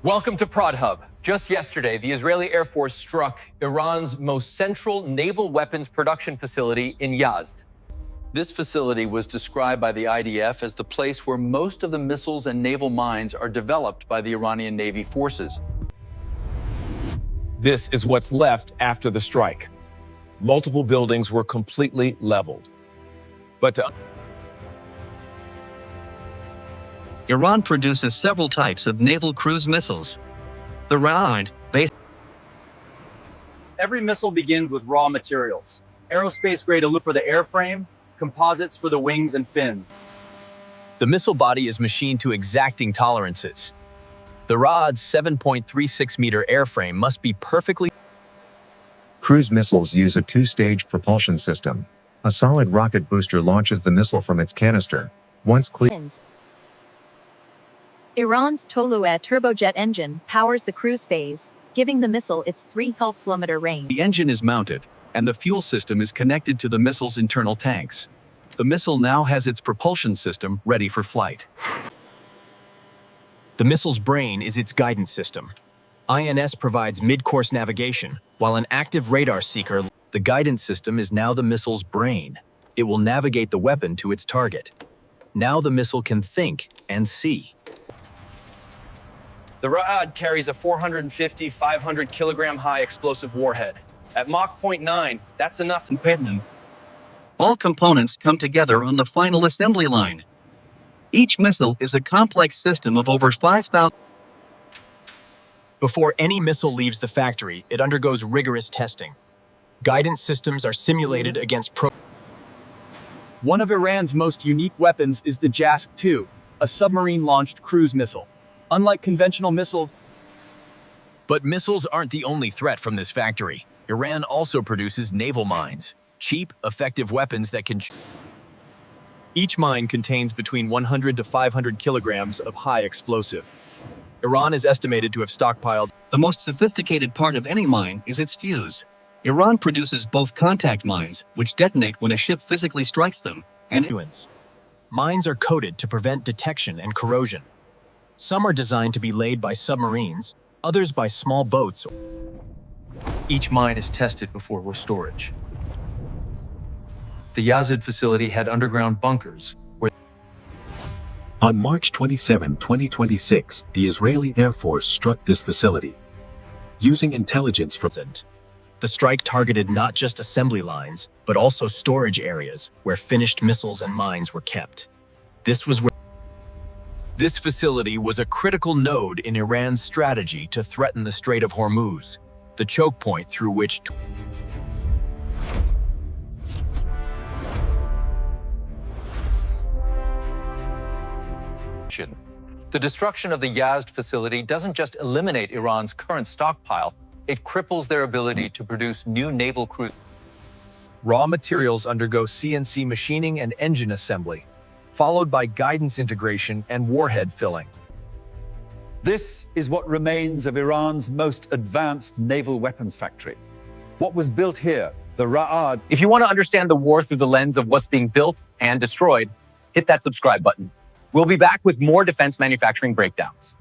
Welcome to Prodhub. Just yesterday, the Israeli Air Force struck Iran's most central naval weapons production facility in Yazd. This facility was described by the IDF as the place where most of the missiles and naval mines are developed by the Iranian Navy forces. This is what's left after the strike. Multiple buildings were completely leveled. Iran produces several types of naval cruise missiles. The Ra'ad, based. Every missile begins with raw materials. Aerospace-grade aluminum for the airframe, composites for the wings and fins. The missile body is machined to exacting tolerances. The Ra'ad's 7.36-meter airframe must be perfectly. Cruise missiles use a two-stage propulsion system. A solid rocket booster launches the missile from its canister. Once cleared, Iran's Tolou turbojet engine powers the cruise phase, giving the missile its 3-kilometer range. The engine is mounted, and the fuel system is connected to the missile's internal tanks. The missile now has its propulsion system ready for flight. The missile's brain is its guidance system. INS provides mid-course navigation, while an active radar seeker. The guidance system is now the missile's brain. It will navigate the weapon to its target. Now the missile can think and see. The Ra'ad carries a 450, 500-kilogram high explosive warhead. At Mach 0.9, that's enough to hit them. All components come together on the final assembly line. Each missile is a complex system of over 5,000. Before any missile leaves the factory, it undergoes rigorous testing. Guidance systems are simulated against One of Iran's most unique weapons is the Jask 2, a submarine-launched cruise missile. Unlike conventional missiles, But missiles aren't the only threat from this factory. Iran also produces naval mines, cheap, effective weapons that can. each mine contains between 100 to 500 kilograms of high explosive. Iran is estimated to have stockpiled. The most sophisticated part of any mine is its fuse. Iran produces both contact mines, which detonate when a ship physically strikes them, and Mines are coated to prevent detection and corrosion. Some are designed to be laid by submarines, others by small boats. Each mine is tested before storage. The Yazd facility had underground bunkers where. On March 27, 2026, the Israeli Air Force struck this facility. Using intelligence from The strike targeted not just assembly lines, but also storage areas where finished missiles and mines were kept. This facility was a critical node in Iran's strategy to threaten the Strait of Hormuz, the choke point through which. The destruction of the Yazd facility doesn't just eliminate Iran's current stockpile, it cripples their ability to produce new naval cruise. Raw materials undergo CNC machining and engine assembly, followed by guidance integration and warhead filling. This is what remains of Iran's most advanced naval weapons factory. What was built here, the Ra'ad. If you want to understand the war through the lens of what's being built and destroyed, hit that subscribe button. We'll be back with more defense manufacturing breakdowns.